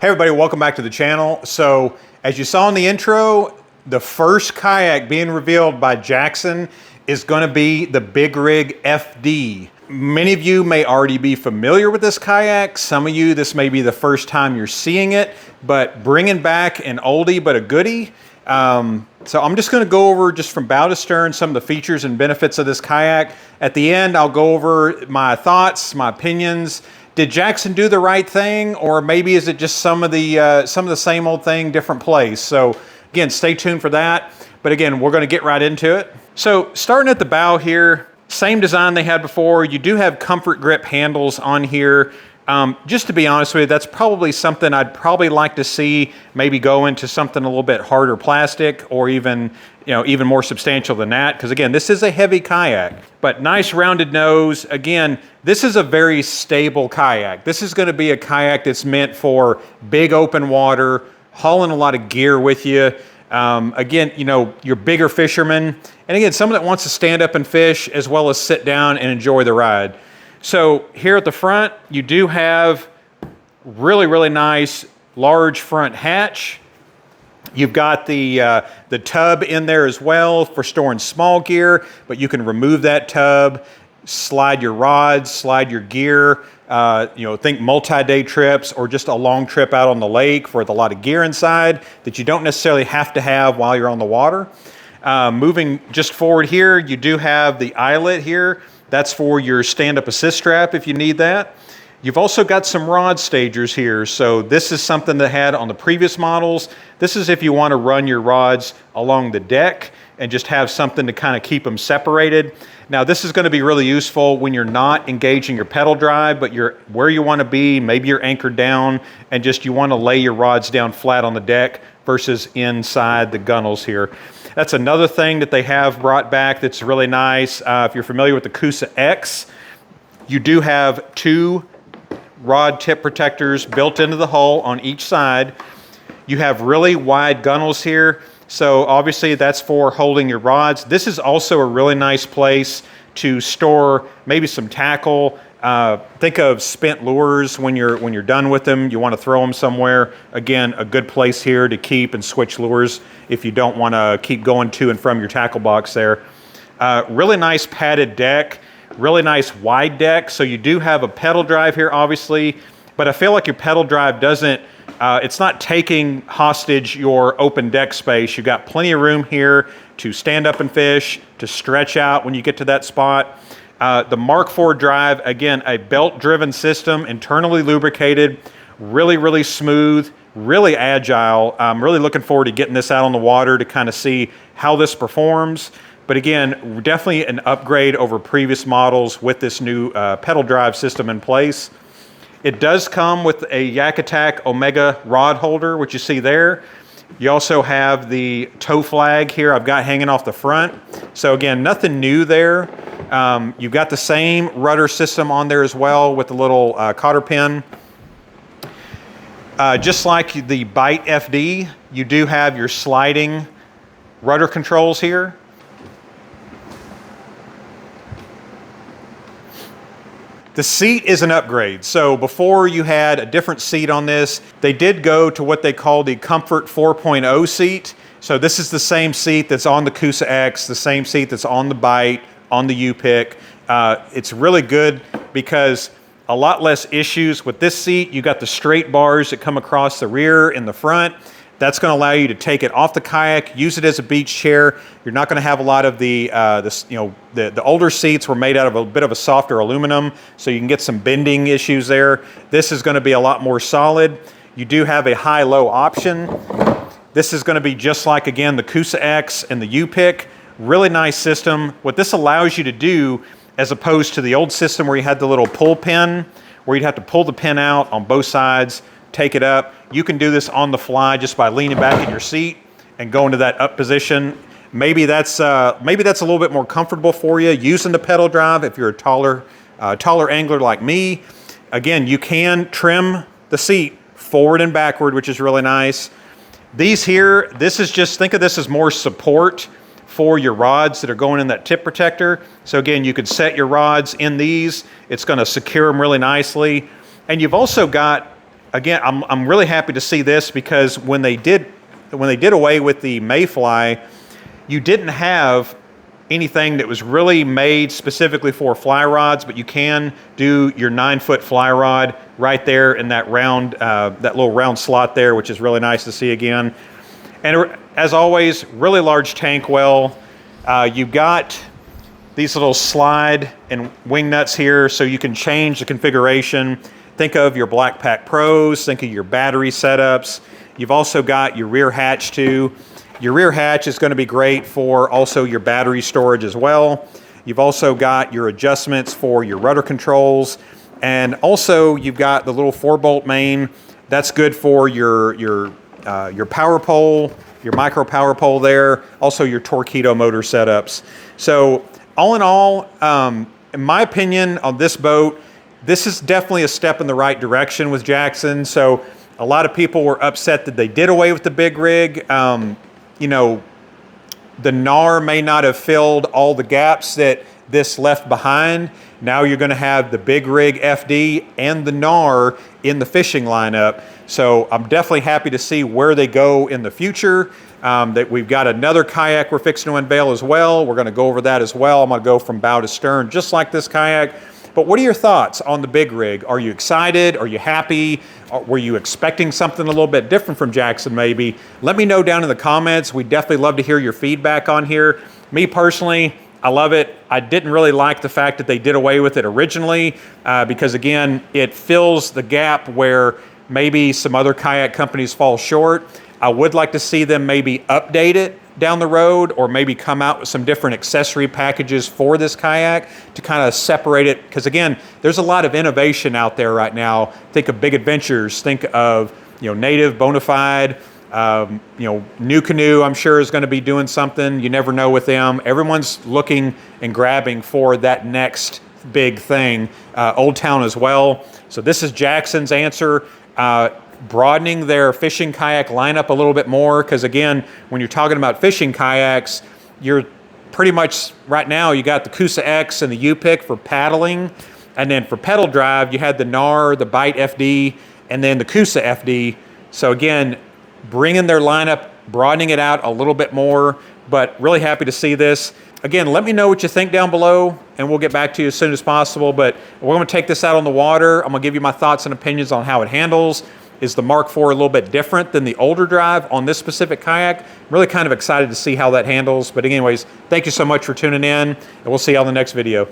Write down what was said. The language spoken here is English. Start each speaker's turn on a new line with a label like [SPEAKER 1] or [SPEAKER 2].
[SPEAKER 1] Hey everybody, welcome back to the channel. So as you saw in the intro, the first kayak being revealed by Jackson is going to be the BigRig FD. Many of you may already be familiar with this kayak. Some of you, this may be the first time you're seeing it, but bringing back an oldie but a goodie. So I'm just going to go over, just from bow to stern, some of the features and benefits of this kayak. At the end, I'll go over my thoughts, my opinions. Did Jackson do the right thing, or maybe is it just some of the same old thing, different place? So again, stay tuned for that. But again, we're going to get right into it. So starting at the bow here, same design they had before. You do have comfort grip handles on here. Just to be honest with you, that's probably something I'd probably like to see maybe go into something a little bit harder plastic, or even more substantial than that. Because again, this is a heavy kayak, but nice rounded nose. Again, this is a very stable kayak. This is going to be a kayak that's meant for big open water, hauling a lot of gear with you. Again, you're bigger fishermen. And again, someone that wants to stand up and fish as well as sit down and enjoy the ride. So here at the front, you do have really, really nice large front hatch. You've got the tub in there as well for storing small gear, but you can remove that tub, slide your rods, slide your gear, think multi-day trips or just a long trip out on the lake with a lot of gear inside that you don't necessarily have to have while you're on the water. Moving just forward here, you do have the eyelet here. That's for your stand-up assist strap if you need that. You've also got some rod stagers here. So this is something that had on the previous models. This is if you want to run your rods along the deck and just have something to kind of keep them separated. Now this is going to be really useful when you're not engaging your pedal drive, but you're where you want to be. Maybe you're anchored down and just you want to lay your rods down flat on the deck versus inside the gunnels here. That's another thing that they have brought back that's really nice. If you're familiar with the Coosa X, you do have two rod tip protectors built into the hull on each side. You have really wide gunnels here. So obviously that's for holding your rods. This is also a really nice place to store maybe some tackle. Think of spent lures when you're done with them. You want to throw them somewhere. Again, a good place here to keep and switch lures if you don't want to keep going to and from your tackle box there. Really nice padded deck, really nice wide deck. So you do have a pedal drive here, obviously, but I feel like your pedal drive doesn't, it's not taking hostage your open deck space. You've got plenty of room here to stand up and fish, to stretch out when you get to that spot. The Mark IV drive, again, a belt-driven system, internally lubricated, really, really smooth, really agile. I'm really looking forward to getting this out on the water to kind of see how this performs. But again, definitely an upgrade over previous models with this new pedal drive system in place. It does come with a Yak Attack Omega rod holder, which you see there. You also have the tow flag here I've got hanging off the front. So again, nothing new there. You've got the same rudder system on there as well with the little cotter pin. Just like the Bite FD, you do have your sliding rudder controls here. The seat is an upgrade. So before you had a different seat on this, they did go to what they call the Comfort 4.0 seat. So this is the same seat that's on the Coosa X, the same seat that's on the Bite, on the U-Pick. It's really good because a lot less issues with this seat. You got the straight bars that come across the rear and the front. That's going to allow you to take it off the kayak, use it as a beach chair. You're not going to have a lot of the older seats were made out of a bit of a softer aluminum, so you can get some bending issues there. This is going to be a lot more solid. You do have a high-low option. This is going to be just like, again, the Coosa X and the U-Pick. Really nice system. What this allows you to do, as opposed to the old system where you had the little pull pin, where you'd have to pull the pin out on both sides, take it up. You can do this on the fly just by leaning back in your seat and going to that up position. Maybe that's a little bit more comfortable for you using the pedal drive if you're a taller angler like me. Again, you can trim the seat forward and backward, which is really nice. These here, this is just, think of this as more support for your rods that are going in that tip protector. So again, you could set your rods in these. It's going to secure them really nicely. And you've also got again, I'm really happy to see this, because when they did away with the Mayfly, you didn't have anything that was really made specifically for fly rods, but you can do your 9-foot fly rod right there in that round, that little round slot there, which is really nice to see again. And as always, really large tank well. You've got these little slide and wing nuts here, so you can change the configuration. Think of your Black Pack Pros, think of your battery setups. You've also got your rear hatch too. Your rear hatch is going to be great for also your battery storage as well. You've also got your adjustments for your rudder controls, and also you've got the little 4-bolt main. That's good for your power pole, your micro power pole there, also your Torqeedo motor setups. So all in all, in my opinion on this boat, this is definitely a step in the right direction with Jackson. So a lot of people were upset that they did away with the BigRig. You know, the NAR may not have filled all the gaps that this left behind. Now you're going to have the BigRig FD and the NAR in the fishing lineup. So I'm definitely happy to see where they go in the future. That we've got another kayak we're fixing to unveil as well. We're going to go over that as well. I'm going to go from bow to stern, just like this kayak. But what are your thoughts on the BigRig? Are you excited? Are you happy? Were you expecting something a little bit different from Jackson maybe? Let me know down in the comments. We'd definitely love to hear your feedback on here. Me personally, I love it. I didn't really like the fact that they did away with it originally, because again, it fills the gap where maybe some other kayak companies fall short. I would like to see them maybe update it down the road, or maybe come out with some different accessory packages for this kayak to kind of separate it. Because again, there's a lot of innovation out there right now. Think of Big Adventures, think of, you know, Native, Bonafide, you know, New Canoe, I'm sure is going to be doing something. You never know with them. Everyone's looking and grabbing for that next big thing. Old Town as well. So this is Jackson's answer. Broadening their fishing kayak lineup a little bit more, because again, when you're talking about fishing kayaks, you're pretty much right now you got the Coosa X and the U-Pick for paddling, and then for pedal drive you had the NAR, the Bite FD, and then the Coosa FD. So again, bringing their lineup, broadening it out a little bit more, but really happy to see this. Again, let me know what you think down below, and we'll get back to you as soon as possible. But we're going to take this out on the water. I'm going to give you my thoughts and opinions on how it handles. Is the Mark IV a little bit different than the older drive on this specific kayak? I'm really kind of excited to see how that handles. But anyways, thank you so much for tuning in, and we'll see you on the next video.